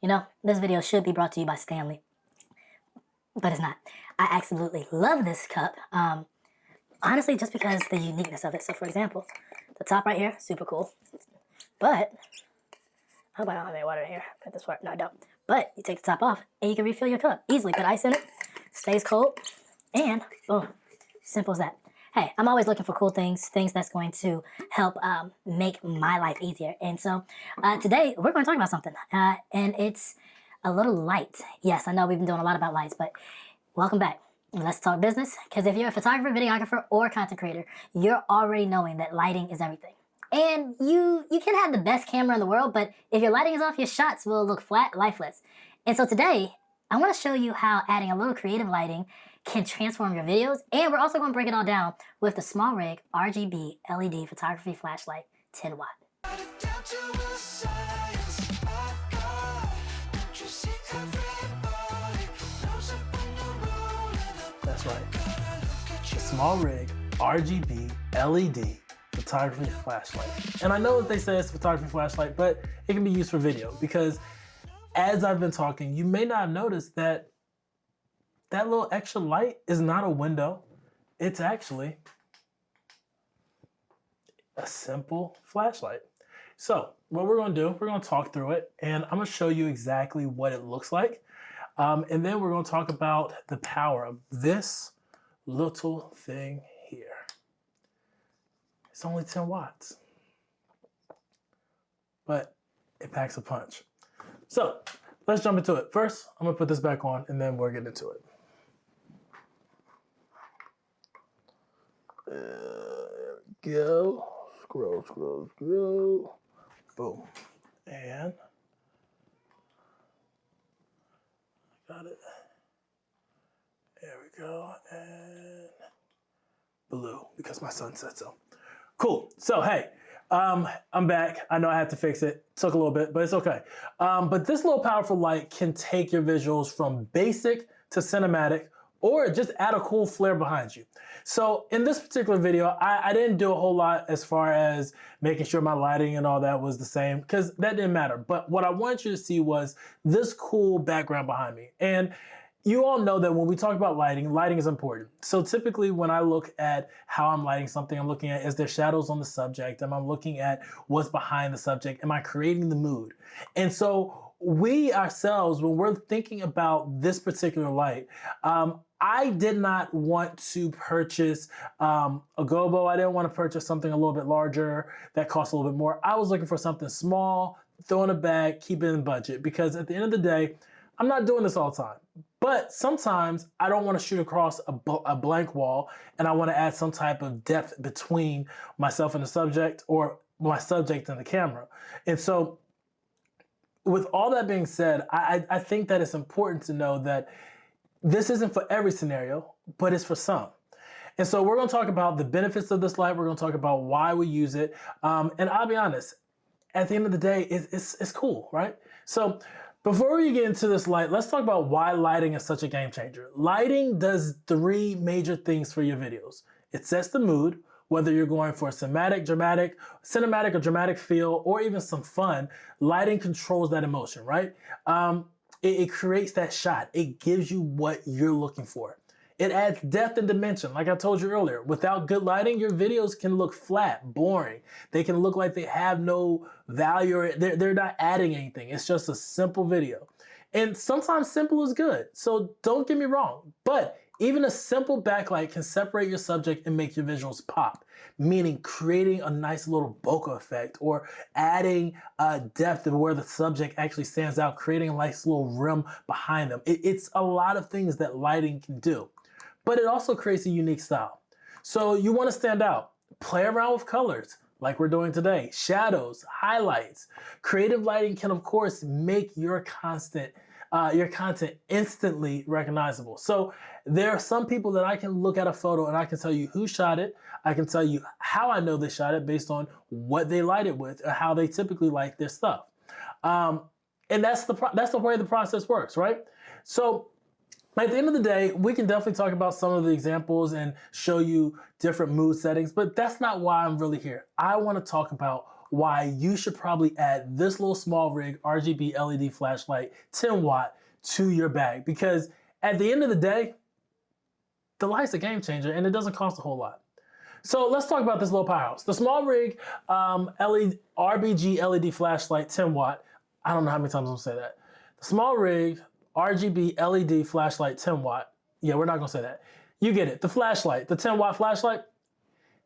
You know, this video should be brought to you by Stanley, but it's not. I absolutely love this cup. Honestly, just because the uniqueness of it. So for example, the top right here, super cool. But, I hope I don't have any water in here at this part. No, I don't. But you take the top off and you can refill your cup. Easily put ice in it, stays cold, and boom, simple as that. Hey, I'm always looking for cool things that's going to help make my life easier. And so today we're going to talk about something, and it's a little light. Yes, I know we've been doing a lot about lights, but welcome back. Let's talk business, because if you're a photographer, videographer, or content creator, you're already knowing that lighting is everything. And you can have the best camera in the world, but if your lighting is off, your shots will look flat, lifeless. And so today, I want to show you how adding a little creative lighting can transform your videos, and we're also going to break it all down with the SMALLRIG RGB LED photography flashlight 10 watt. That's right. The SMALLRIG RGB LED photography flashlight. And I know that they say it's a photography flashlight, but it can be used for video, because as I've been talking, you may not have noticed that that little extra light is not a window. It's actually a simple flashlight. So what we're going to do, we're going to talk through it, and I'm going to show you exactly what it looks like. And then we're going to talk about the power of this little thing here. It's only 10 watts, but it packs a punch. So let's jump into it. First, I'm going to put this back on, and then we'll get into it. There we go. Scroll, scroll, scroll. Boom. And got it. There we go. And blue, because my son said so. Cool. So, hey, I'm back. I know I had to fix it. Took a little bit, but it's okay. But this little powerful light can take your visuals from basic to cinematic, or just add a cool flare behind you. So in this particular video, I didn't do a whole lot as far as making sure my lighting and all that was the same, because that didn't matter. But what I wanted you to see was this cool background behind me. And you all know that when we talk about lighting, lighting is important. So typically when I look at how I'm lighting something, I'm looking at, is there shadows on the subject? Am I looking at what's behind the subject? Am I creating the mood? And so we ourselves, when we're thinking about this particular light, I did not want to purchase a gobo. I didn't want to purchase something a little bit larger that costs a little bit more. I was looking for something small, throw in a bag, keep it in budget, because at the end of the day, I'm not doing this all the time. But sometimes I don't want to shoot across a blank wall, and I want to add some type of depth between myself and the subject, or my subject and the camera. And so with all that being said, I think that it's important to know that this isn't for every scenario, but it's for some. And so we're going to talk about the benefits of this light. We're going to talk about why we use it. And I'll be honest, at the end of the day, it's cool, right? So before we get into this light, let's talk about why lighting is such a game changer. Lighting does three major things for your videos. It sets the mood, whether you're going for a cinematic or dramatic feel, or even some fun. Lighting controls that emotion, right? It creates that shot. It gives you what you're looking for. It adds depth and dimension. Like I told you earlier, without good lighting, your videos can look flat, boring. They can look like they have no value, or they're not adding anything. It's just a simple video. And sometimes simple is good. So don't get me wrong, but even a simple backlight can separate your subject and make your visuals pop, meaning creating a nice little bokeh effect, or adding depth of where the subject actually stands out, creating a nice little rim behind them. It's a lot of things that lighting can do, but it also creates a unique style. So you want to stand out, play around with colors like we're doing today, shadows, highlights. Creative lighting can, of course, make your content instantly recognizable. So there are some people that I can look at a photo and I can tell you who shot it. I can tell you how I know they shot it based on what they light it with, or how they typically light their stuff. And that's the way the process works, right? So at the end of the day, we can definitely talk about some of the examples and show you different mood settings, but that's not why I'm really here. I want to talk about why you should probably add this little SMALLRIG RGB LED flashlight, 10 watt, to your bag. Because at the end of the day, the light's a game changer and it doesn't cost a whole lot. So let's talk about this little powerhouse. The SMALLRIG RBG LED flashlight, 10 watt. I don't know how many times I'm gonna say that. The SMALLRIG RGB LED flashlight, 10 watt. Yeah, we're not gonna say that. You get it. The flashlight, the 10 watt flashlight,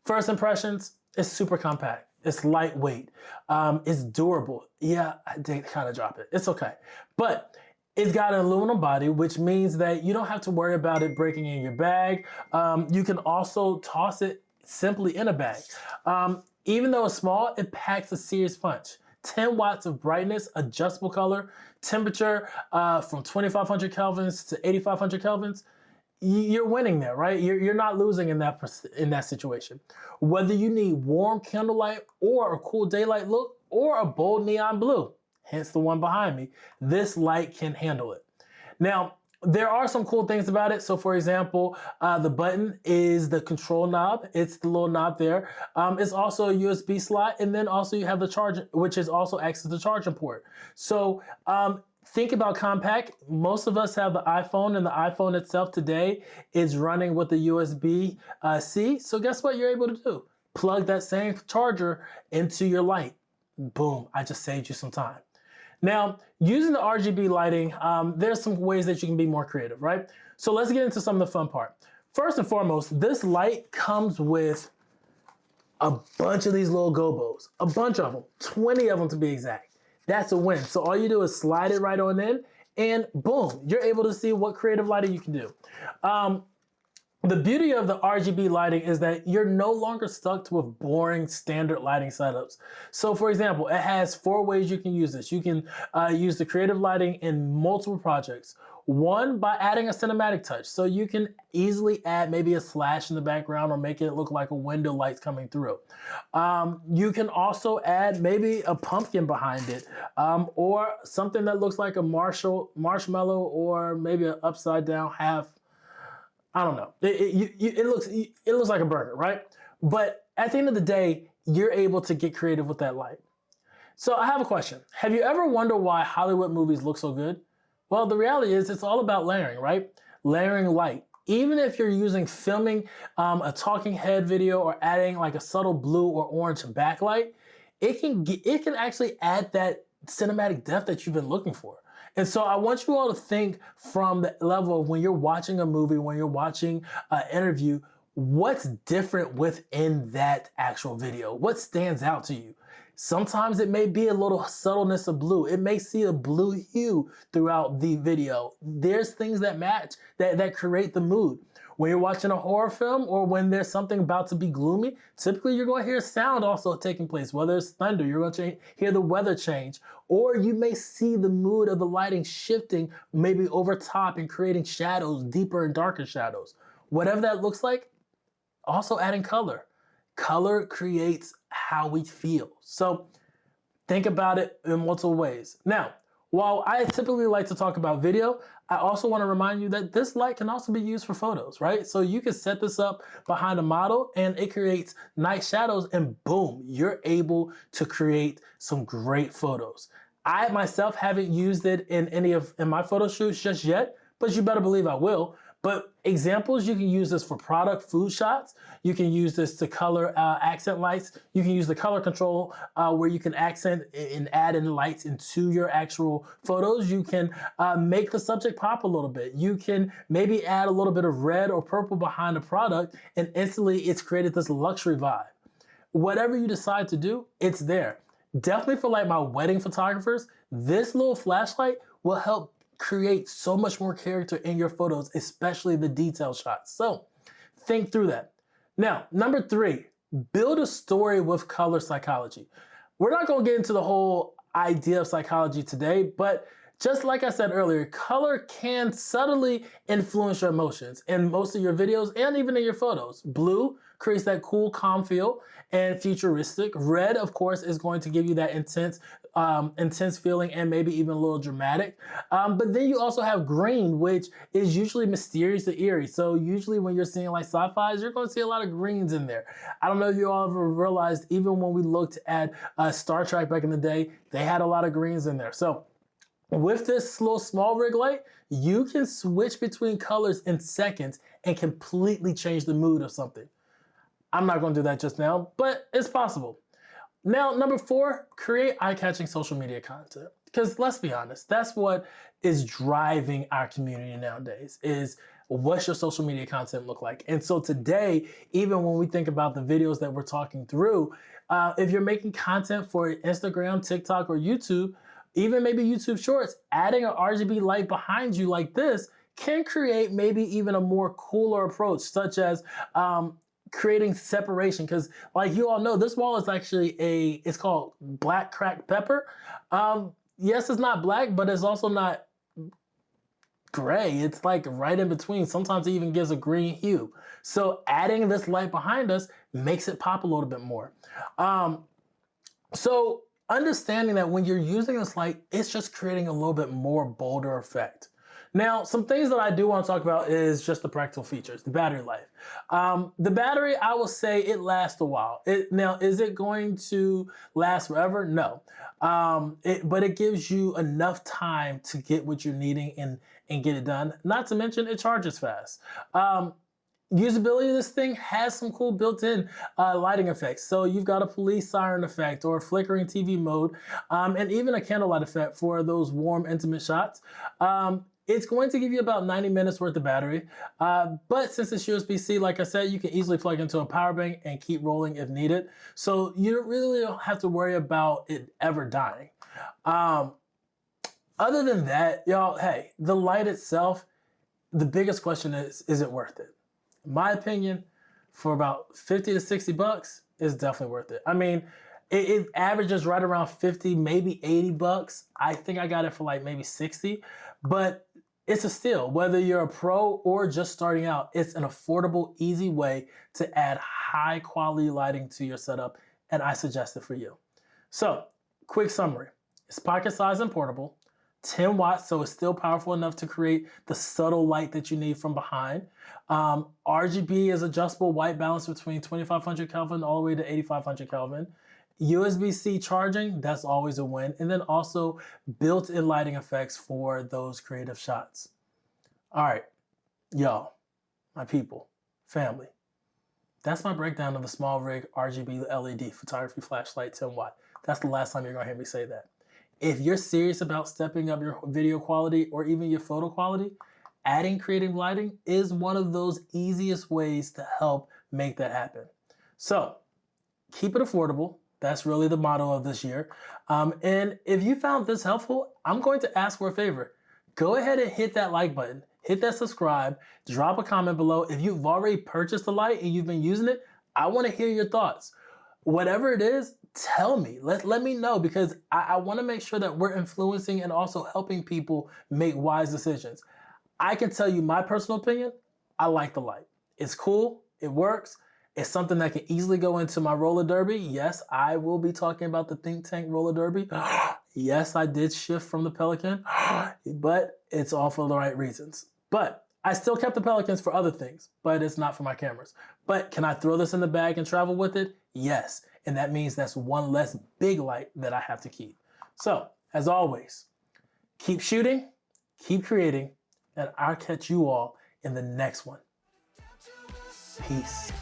first impressions, it's super compact. It's lightweight. It's durable. Yeah, I did kind of drop it. It's okay. But it's got an aluminum body, which means that you don't have to worry about it breaking in your bag. You can also toss it simply in a bag. Even though it's small, it packs a serious punch. 10 watts of brightness, adjustable color, temperature from 2500 kelvins to 8500 kelvins. You're winning there, right? You're not losing in that situation. Whether you need warm candlelight or a cool daylight look or a bold neon blue, hence the one behind me, this light can handle it. Now, there are some cool things about it. So for example, the button is the control knob. It's the little knob there. It's also a USB slot. And then also you have the charger, which is also acts as the charging port. So think about compact. Most of us have the iPhone, and the iPhone itself today is running with the USB-C. So guess what you're able to do? Plug that same charger into your light. Boom, I just saved you some time. Now, using the RGB lighting, there's some ways that you can be more creative, right? So let's get into some of the fun part. First and foremost, this light comes with a bunch of these little gobos, a bunch of them, 20 of them to be exact. That's a win. So all you do is slide it right on in and boom, you're able to see what creative lighting you can do. The beauty of the RGB lighting is that you're no longer stuck to a boring standard lighting setups. So for example, it has 4 ways you can use this. You can use the creative lighting in multiple projects. One, by adding a cinematic touch. So you can easily add maybe a slash in the background or make it look like a window lights coming through. You can also add maybe a pumpkin behind it or something that looks like a marshmallow or maybe an upside down half. I don't know. It looks like a burger, right? But at the end of the day, you're able to get creative with that light. So I have a question. Have you ever wondered why Hollywood movies look so good? Well, the reality is it's all about layering, right? Layering light. Even if you're filming a talking head video or adding like a subtle blue or orange backlight, it can actually add that cinematic depth that you've been looking for. And so I want you all to think from the level of when you're watching a movie, when you're watching an interview, what's different within that actual video? What stands out to you? Sometimes it may be a little subtleness of blue. It may see a blue hue throughout the video. There's things that match, that create the mood. When you're watching a horror film or when there's something about to be gloomy, typically you're going to hear sound also taking place, whether it's thunder, you're going to hear the weather change, or you may see the mood of the lighting shifting maybe over top and creating shadows, deeper and darker shadows. Whatever that looks like, also adding color. Color creates how we feel. So think about it in multiple ways. Now, while I typically like to talk about video, I also want to remind you that this light can also be used for photos, right? So you can set this up behind a model and it creates nice shadows and boom, you're able to create some great photos. I myself haven't used it in my photo shoots just yet, but you better believe I will. But examples, you can use this for product food shots. You can use this to color accent lights. You can use the color control where you can accent and add in lights into your actual photos. You can make the subject pop a little bit. You can maybe add a little bit of red or purple behind the product and instantly it's created this luxury vibe. Whatever you decide to do, it's there. Definitely for like my wedding photographers, this little flashlight will help create so much more character in your photos, especially the detail shots. So think through that. Now, number 3, build a story with color psychology. We're not going to get into the whole idea of psychology today, but just like I said earlier, color can subtly influence your emotions in most of your videos and even in your photos. Blue creates that cool, calm feel and futuristic. Red, of course, is going to give you that intense feeling and maybe even a little dramatic. But then you also have green, which is usually mysterious and eerie. So usually when you're seeing like sci-fis, you're going to see a lot of greens in there. I don't know if you all ever realized, even when we looked at Star Trek back in the day, they had a lot of greens in there. So with this little small rig light, you can switch between colors in seconds and completely change the mood of something. I'm not going to do that just now, but it's possible. Now, number 4, create eye-catching social media content. Because let's be honest, that's what is driving our community nowadays, is what's your social media content look like? And so today, even when we think about the videos that we're talking through, if you're making content for Instagram, TikTok, or YouTube, even maybe YouTube Shorts, adding an RGB light behind you like this can create maybe even a more cooler approach, such as creating separation. Because like you all know, this wall is actually it's called black cracked pepper. Yes, it's not black, but it's also not gray. It's like right in between. Sometimes it even gives a green hue. So adding this light behind us makes it pop a little bit more. So understanding that when you're using this light, it's just creating a little bit more bolder effect. Now, some things that I do want to talk about is just the practical features, the battery life. The battery, I will say it lasts a while. Now, is it going to last forever? No. But it gives you enough time to get what you're needing and get it done. Not to mention, it charges fast. Usability of this thing has some cool built-in lighting effects. So you've got a police siren effect or a flickering TV mode, and even a candlelight effect for those warm, intimate shots. It's going to give you about 90 minutes worth of battery, but since it's USB-C, like I said, you can easily plug into a power bank and keep rolling if needed. So you really don't have to worry about it ever dying. Other than that, y'all, hey, the light itself, the biggest question is it worth it? In my opinion, for about 50 to 60 bucks, it's definitely worth it. I mean, it averages right around 50, maybe 80 bucks. I think I got it for like maybe 60, but it's a steal. Whether you're a pro or just starting out, it's an affordable, easy way to add high quality lighting to your setup, and I suggest it for you. So, quick summary. It's pocket size and portable, 10 watts, so it's still powerful enough to create the subtle light that you need from behind. RGB is adjustable white balance between 2500 Kelvin all the way to 8500 Kelvin. USB-C charging, that's always a win. And then also built-in lighting effects for those creative shots. All right, y'all, my people, family. That's my breakdown of the SMALLRIG RGB LED photography flashlight 10 watt. That's the last time you're gonna hear me say that. If you're serious about stepping up your video quality or even your photo quality, adding creative lighting is one of those easiest ways to help make that happen. So keep it affordable. That's really the motto of this year. And if you found this helpful, I'm going to ask for a favor. Go ahead and hit that like button, hit that subscribe, drop a comment below. If you've already purchased the light and you've been using it, I want to hear your thoughts. Whatever it is, tell me. Let me know, because I want to make sure that we're influencing and also helping people make wise decisions. I can tell you my personal opinion. I like the light. It's cool. It works. It's something that can easily go into my roller derby. Yes, I will be talking about the Think Tank roller derby. Yes, I did shift from the Pelican, but it's all for the right reasons. But I still kept the Pelicans for other things, but it's not for my cameras. But can I throw this in the bag and travel with it? Yes. And that means that's one less big light that I have to keep. So, as always, keep shooting, keep creating, and I'll catch you all in the next one. Peace.